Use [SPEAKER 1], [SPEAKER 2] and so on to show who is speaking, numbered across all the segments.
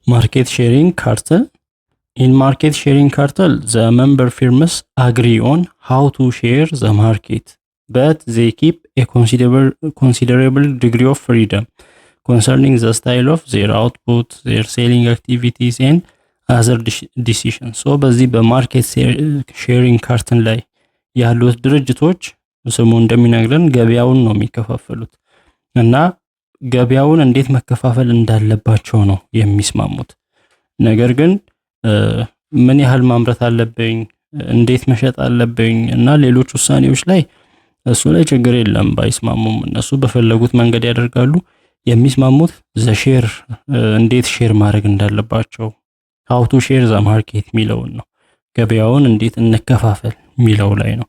[SPEAKER 1] Market sharing cartel. In market sharing cartel, the member firms agree on how to share the market, but they keep a considerable degree of freedom concerning the style of their output, their selling activities, and other decisions. So በዚህ በማርኬት ሼሪንግ ካርተን ላይ ያሉት ድርጅቶች ስሙ እንደሚነግረን ገበያውን ነው የሚከፋፈሉት እና ገበያውን እንዴት መከፋፈል እንዳለባቸው ነው የሚስማሙት። ነገር ግን ምን ያህል ማምረት አለብኝ፣ እንዴት መሸጥ አለብኝ እና ሌሎች ውሳኔዎች ላይ እሱ ላይ ችግር የለም ባይስማሙም እነሱ በፈለጉት መንገድ ያደርጋሉ። የሚስማሙት ሼር እንዴት ሼር ማድረግ እንዳለባቸው how to share the market ሚለውን ነው። ገበያውን እንዴት እንከፋፈል ሚለው ላይ ነው።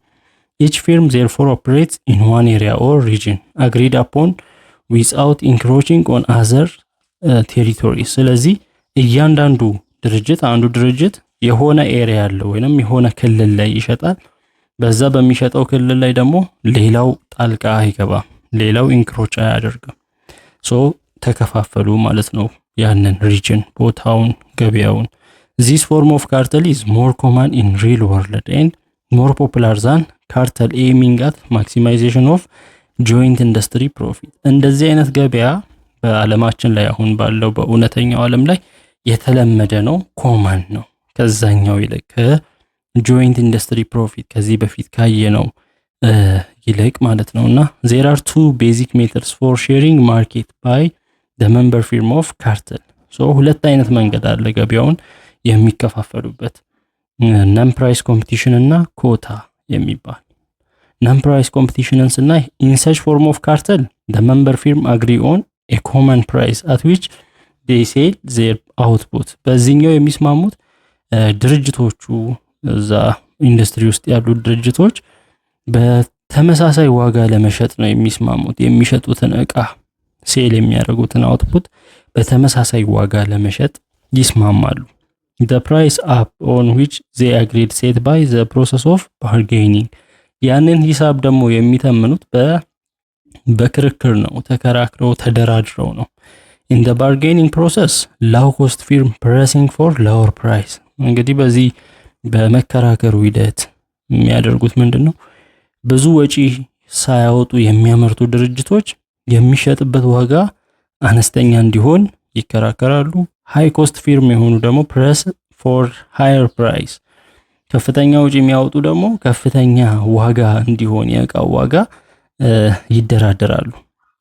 [SPEAKER 1] each firm therefore operates in one area or region agreed upon without encroaching on other territories። ስለዚህ እያንዳንዱ ድርጅት አንዱ ድርጅት የሆነ ኤሪያ ያለው ወይንም የሆነ ክልል ላይ ይሸጣል። በዛ በሚሸጠው ክልል ላይ ደግሞ ሌላው ጣልቃ አይገባም፣ ሌላው ኢንክሮች አያደርግም። ሶ ተከፋፈሉ ማለት ነው ያንን ሪጅን ቦታውን ገበያውን። this form of cartel is more common in real world and more popular than cartel aiming at maximization of joint industry profit። እንደዚህ አይነት ገበያ በአለማችን ላይ አሁን ባለው በእውነተኛው ዓለም ላይ የተለመደ ነው፣ ኮመን ነው ከዛኛው ይልቅ ጆይንት ኢንዱስትሪ ፕሮፊት ከዚህ በፊት ካየነው ይልቅ ማለት ነውና there are two basic methods for sharing market by the member firm of cartel። so ሁለት አይነት መንገድ አለ ገበያውን የሚከፋፈሉበት non price competition እና ኮታ የሚባል። non price competition እና in such form of cartel the member firm agree on a common price at which they sell their output። በዚህኛው የሚስማሙት ድርጅቶቹ እዛ ኢንዱስትሪ ውስጥ ያሉ ድርጅቶች በተመሳሳይ ዋጋ ለመሸጥ ነው የሚስማሙት። የሚሸጡትን ዕቃ ሴል የሚያደርጉትን አውትፑት በተመሳሳይ ዋጋ ለመሸጥ ይስማማሉ። the price up on which they agreed set by the process of bargaining። ያንን ሂሳብ ደግሞ የሚተምኑት በክርክር ነው፣ ተከራክረው ተደራድረው ነው። in the bargaining process low cost firm pressing for lower price። እንግዲህ በዚህ በመከራከሩ ሂደት የሚያደርጉት ምንድነው? ብዙ ወጪ ሳያወጡ የሚያመርቱ ድርጅቶች የሚሸጥበት ዋጋ አነስተኛ እንዲሆን ይከራከራሉ። ሃይ ኮስት ፊርም የሆኑ ደግሞ press for higher price፣ ከፍተኛ ወጪ የሚያወጡ ደግሞ ከፍተኛ ዋጋ እንዲሆን የዕቃው ዋጋ ይደራደራሉ።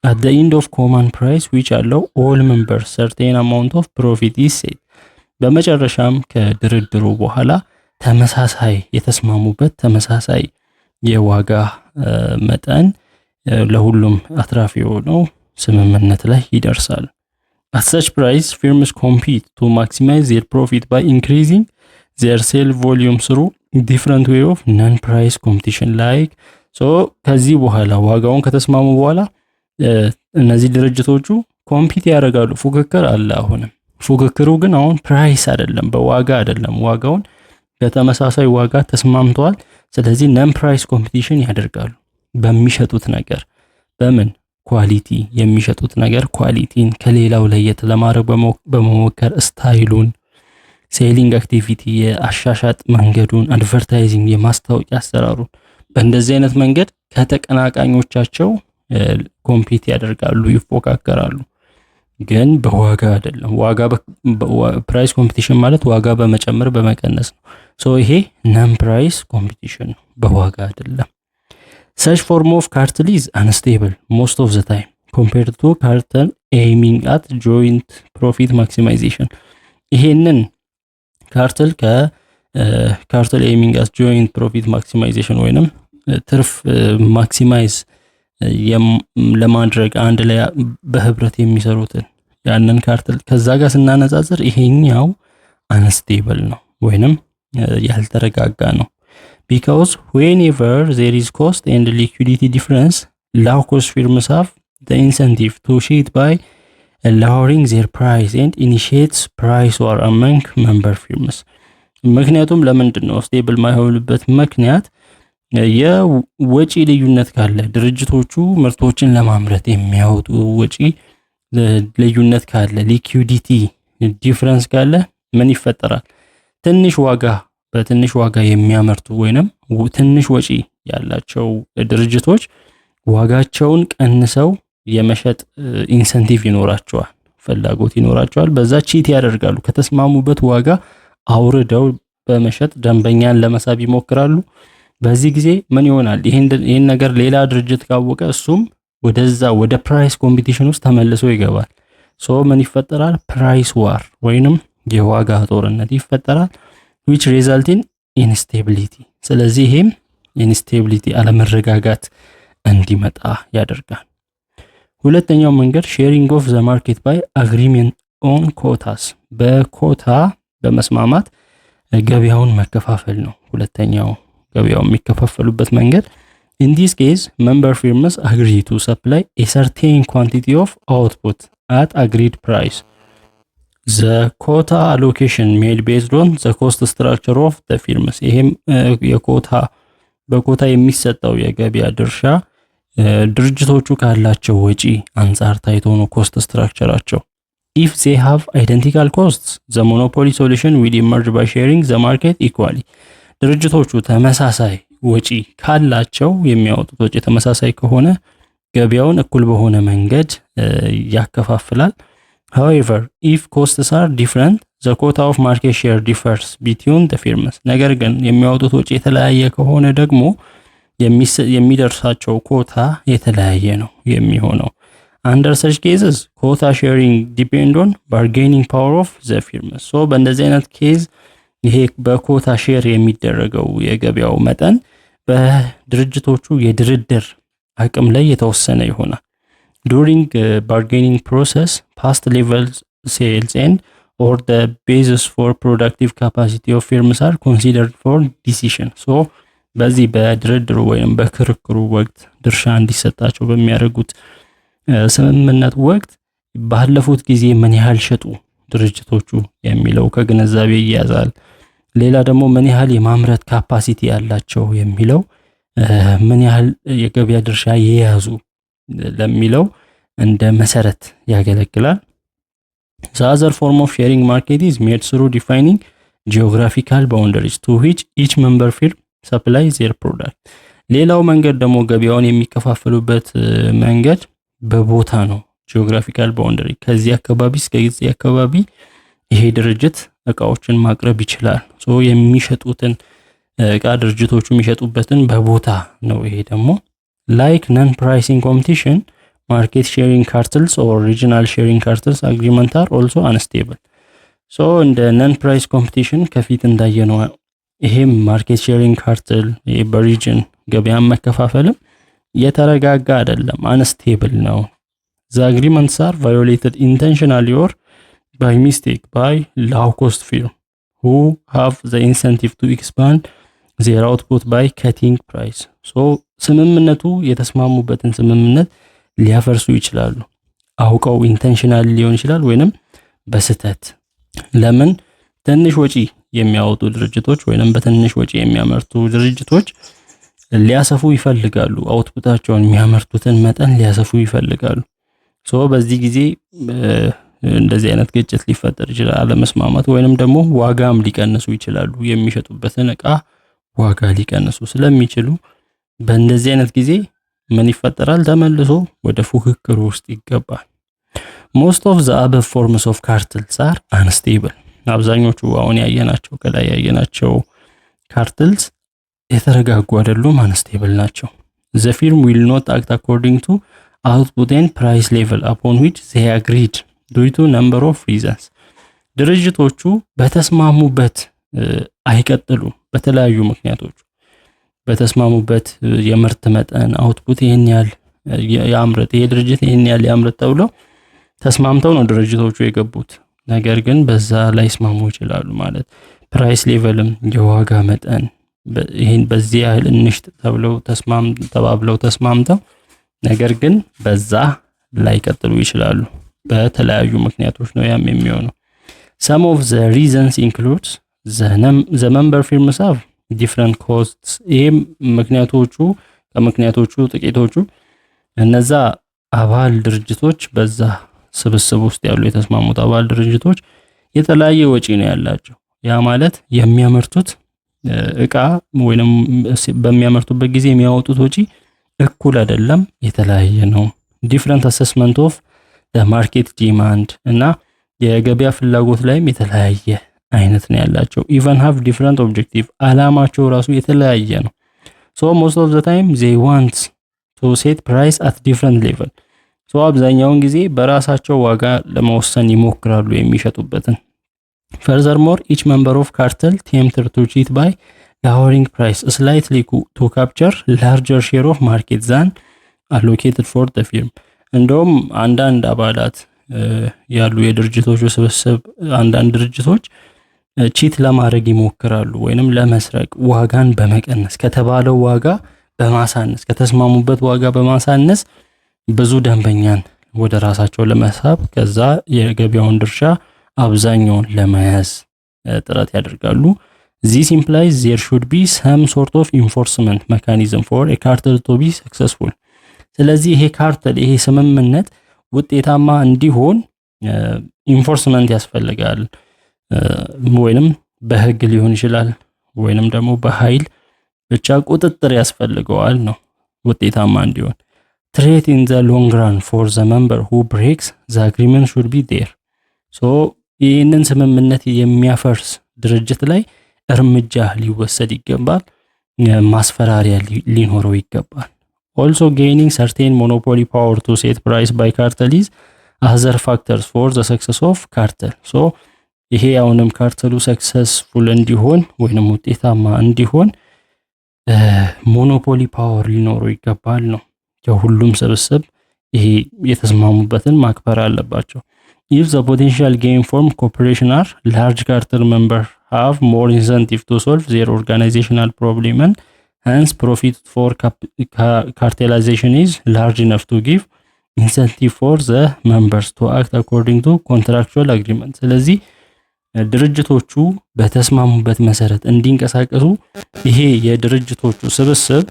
[SPEAKER 1] at the end of common price which allow all members certain amount of profit is set። በመጨረሻም ከድርድሩ በኋላ ተመሳሳይ የተስማሙበት ተመሳሳይ የዋጋ መጠን ለሁሉም አትራፊ የሆነው ስምምነት ላይ ይደርሳል። at such price firms compete to maximize their profit by increasing their sale volume through different way of non price competition like so ከዚህ በኋላ ዋጋውን ከተስማሙ በኋላ እነዚህ ድርጅቶቹ ኮምፒት ያደርጋሉ። ፉክክር አለ። አሁንም ፉክክሩ ግን አሁን ፕራይስ አይደለም፣ በዋጋ አይደለም። ዋጋውን በተመሳሳይ ዋጋ ተስማምተዋል። ስለዚህ ነን ፕራይስ ኮምፒቲሽን ያደርጋሉ በሚሸጡት ነገር። በምን ኳሊቲ የሚሸጡት ነገር ኳሊቲን ከሌላው ለየት ለማድረግ በመሞከር ስታይሉን፣ ሴሊንግ አክቲቪቲ፣ የአሻሻጥ መንገዱን፣ አድቨርታይዚንግ የማስታወቂያ አሰራሩን በእንደዚህ አይነት መንገድ ከተቀናቃኞቻቸው ኮምፒት ያደርጋሉ፣ ይፎካከራሉ። ግን በዋጋ አይደለም። ዋጋ ፕራይስ ኮምፒቲሽን ማለት ዋጋ በመጨመር በመቀነስ ነው። ሶ ይሄ ነን ፕራይስ ኮምፒቲሽን ነው፣ በዋጋ አይደለም። such form of cartel is unstable most of the time compared to cartel aiming at joint profit maximization። ይሄንን ካርተል ከካርተል aiming at joint profit maximization ወይንም ትርፍ ማክሲማይዝ ለማድረግ አንድ ላይ በህብረት የሚሰሩትን ያንን ካርተል ከዛ ጋር ስናነጻጽር ይሄኛው አንስቴብል ነው ወይንም ያልተረጋጋ ነው። because whenever there is cost and liquidity difference low cost firms have the incentive to cheat by lowering their price and initiates price war among member firms። ምክንያቱም ለምንድን ነው ስቴብል ማይሆንበት ምክንያት የወጪ ልዩነት ካለ ድርጅቶቹ ምርቶችን ለማምረት የሚያወጡ ወጪ ልዩነት ካለ ሊኩዊዲቲ ዲፍረንስ ካለ ምን ይፈጠራል? በትንሽ ዋጋ የሚያመርቱ ወይንም ትንሽ ወጪ ያላቸው ድርጅቶች ዋጋቸውን ቀንሰው የመሸጥ ኢንሰንቲቭ ይኖራቸዋል፣ ፍላጎት ይኖራቸዋል። በዛ ቺት ያደርጋሉ። ከተስማሙበት ዋጋ አውርደው በመሸጥ ደንበኛን ለመሳብ ይሞክራሉ። በዚህ ጊዜ ምን ይሆናል? ይሄን ነገር ሌላ ድርጅት ካወቀ እሱም ወደ ፕራይስ ኮምፒቲሽን ውስጥ ተመልሶ ይገባል። ምን ይፈጠራል? ፕራይስ ዋር ወይንም የዋጋ ጦርነት ይፈጠራል። which result in instability። ስለዚህ ይሄም ኢንስቴቢሊቲ አለመረጋጋት እንዲመጣ ያደርጋል። ሁለተኛው መንገድ ሼሪንግ ኦፍ ዘ ማርኬት ባይ አግሪመንት ኦን ኮታስ፣ በኮታ በመስማማት ገበያውን መከፋፈል ነው። ሁለተኛው ገበያውን የሚከፋፈሉበት መንገድ in this case member firms agree to supply a certain quantity of output at agreed price. The quota allocation made based on the cost structure of the firms። ይሄም በኮታ የሚሰጠው የገበያ ድርሻ ድርጅቶቹ ካላቸው ወጪ አንጻር ታይቶ ነው ኮስት ስትራክቸራቸው። if they have identical costs the monopoly solution will emerge by sharing the market equally። ድርጅቶቹ ተመሳሳይ ወጪ ካላቸው የሚያወጡት ወጪ ተመሳሳይ ከሆነ ገበያውን እኩል በሆነ መንገድ ያከፋፍላል። however if costs are different the quota of market share differs between the firms። ነገር ግን የሚያወጡት ወጪ የተለያየ ከሆነ ደግሞ የሚደርሳቸው ኮታ የተለያየ ነው የሚሆነው። under such cases quota sharing depend on bargaining power of the firms። በእንደዚህ አይነት ኬዝ ይሄ በኮታ ሼር የሚደረገው የገበያው መጠን በድርጅቶቹ የድርድር አቅም ላይ የተወሰነ ይሆናል። during bargaining process past level sales and or the basis for productive capacity of firms are considered for decision። በዚህ በድርድሩ ወይም በክርክሩ ወቅት ድርሻ እንዲሰጣቸው በሚያደርጉት ስምምነት ወቅት ባለፉት ጊዜ ምን ያህል ሸጡ ድርጅቶቹ የሚለው ከግንዛቤ ይያዛል። ሌላ ደግሞ ምን ያህል የማምረት ካፓሲቲ ያላቸው የሚለው ምን ያህል የገበያ ድርሻ የያዙ ለሚለው እንደ መሰረት ያገለግላል። The other form of sharing market is made through defining geographical boundaries to which each member firm supply their product። ሌላው መንገድ ደግሞ ገበያውን የሚከፋፈሉበት መንገድ በቦታ ነው። ጂኦግራፊካል ባውንደሪ፣ ከዚህ አካባቢ እስከዚህ አካባቢ ይሄ ድርጅት እቃዎችን ማቅረብ ይችላል። የሚሸጡትን እቃ ድርጅቶቹ የሚሸጡበትን በቦታ ነው። ይሄ ደግሞ like non pricing competition market sharing cartels or regional sharing cartels agreement are also unstable። እንደ non price competition ከፊት እንዳየነው ይሄም ማርኬት ሼሪንግ ካርተል በሪጅን ገበያን መከፋፈልም የተረጋጋ አይደለም፣ unstable ነው። the agreements are violated intentionally or by mistake by low cost firm who have the incentive to expand their output by cutting price። ስምምነቱ የተስማሙበትን ስምምነት ሊያፈርሱ ይችላሉ። አውቀው ኢንቴንሽናል ሊሆን ይችላል ወይንም በስተት። ለምን? ትንሽ ወጪ የሚያወጡ ድርጅቶች ወይንም በትንሽ ወጪ የሚያመርቱ ድርጅቶች ሊያሰፉ ይፈልጋሉ። አውትፑታቸውን የሚያመርቱትን መጠን ሊያሰፉ ይፈልጋሉ። በዚህ ጊዜ እንደዚህ አይነት ግጭት ሊፈጠር ይችላል፣ አለመስማማት፣ ወይንም ደግሞ ዋጋም ሊቀንሱ ይችላሉ። የሚሸጡበትን እቃ ዋጋ ሊቀንሱ ስለሚችሉ በእንደዚህ አይነት ጊዜ ምን ይፈጠራል? ተመልሶ ወደ ፉክክር ውስጥ ይገባል። most of the above forms of cartels are unstable። አብዛኞቹ አሁን ከላይ ያየናቸው ካርተልስ የተረጋጉ አይደሉም፣ unstable ናቸው። the firm will not act according to output and price level upon which they agreed due to number of reasons። ድርጅቶቹ በተስማሙበት አይቀጥሉም። በተለያዩ ምክንያቶች በተስማሙበት የምርት መጠን አውትፑት ይሄን ያህል ያምርት፣ ይሄ ድርጅት ይሄን ያህል ያምርት ተብለው ተስማምተው ነው ድርጅቶቹ የገቡት። ነገር ግን በዛ ላይ ስማሙ ይችላሉ ማለት ፕራይስ ሌቨልም የዋጋ መጠን ይሄን በዚህ ያህል እንሽጥ ተባብለው ተስማምተው ነገር ግን በዛ ላይ ቀጥሉ ይችላሉ። በተለያዩ ምክንያቶች ነው ያም የሚሆነው። some of the reasons includes the member firms have different costs። ይሄም ከምክንያቶቹ ጥቂቶቹ እነዛ አባል ድርጅቶች በዛ ስብስብ ውስጥ ያሉ የተስማሙት አባል ድርጅቶች የተለያየ ወጪ ነው ያላቸው። ያ ማለት የሚያመርቱት እቃ ወይንም በሚያመርቱበት ጊዜ የሚያወጡት ወጪ እኩል አይደለም፣ የተለያየ ነው። ዲፍረንት አሰስመንት ኦፍ ማርኬት ዲማንድ እና የገበያ ፍላጎት ላይም የተለያየ አይነት ነው ያላቸው። ኢቨን ሃቭ ዲፍረንት ኦብጀክቲቭ አላማቸው ራሱ የተለያየ ነው። ሶ ሞስት ኦፍ ዘ ታይም ዜይ ዋንት ቱ ሴት ፕራይስ አት ዲፍረንት ሌቨል። ሶ አብዛኛውን ጊዜ በራሳቸው ዋጋ ለመወሰን ይሞክራሉ የሚሸጡበትን። Furthermore, each member of cartel tempted to cheat by lowering price slightly to capture larger share of market than allocated for the firm. እንደውም አንዳንድ አባላት ያሉ የድርጅቶች ስብስብ አንዳንድ ድርጅቶች ቺት ለማድረግ ይሞክራሉ ወይንም ለመስረቅ ዋጋን በመቀነስ ከተባለው ዋጋ በማሳነስ ከተስማሙበት ዋጋ በማሳነስ ብዙ ደንበኛን ወደ ራሳቸው ለመሳብ ከዛ የገበያውን ድርሻ አብዛኛውን ለመያዝ ጥረት ያደርጋሉ። This implies there should be some sort of enforcement mechanism for a cartel to be successful. ስለዚህ ይሄ ካርተል ይሄ ስምምነት ውጤታማ እንዲሆን ኢንፎርስመንት ያስፈልጋል። ወይንም በህግ ሊሆን ይችላል ወይንም ደግሞ በኃይል ብቻ ቁጥጥር ያስፈልገዋል ነው ውጤታማ እንዲሆን። Threat in the long run for the member who breaks the agreement should be there. So ይህንን ስምምነት የሚያፈርስ ድርጅት ላይ እርምጃ ሊወሰድ ይገባል፣ ማስፈራሪያ ሊኖረው ይገባል። Also gaining certain monopoly power to set price by cartel is other factors for the success of cartel. So ይሄ አሁንም ካርተሉ ሰክሰስፉል እንዲሆን ወይንም ውጤታማ እንዲሆን ሞኖፖሊ ፓወር ሊኖረው ይገባል ነው። የሁሉም ስብስብ ይሄ የተስማሙበትን ማክበር አለባቸው። If the potential gain from cooperation are large cartel members have more incentive to solve their organizational problem and hence profit for cartelization is large enough to give incentive for the members to act according to contractual agreement. ስለዚህ ድርጅቶቹ በተስማሙበት መሰረት እንዲንቀሳቀሱ ይሄ የድርጅቶቹ ስብስብ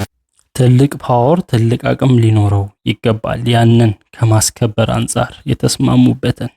[SPEAKER 1] ትልቅ ፓወር ትልቅ አቅም ሊኖረው ይገባል ያንን ከማስከበር አንፃር የተስማሙበትን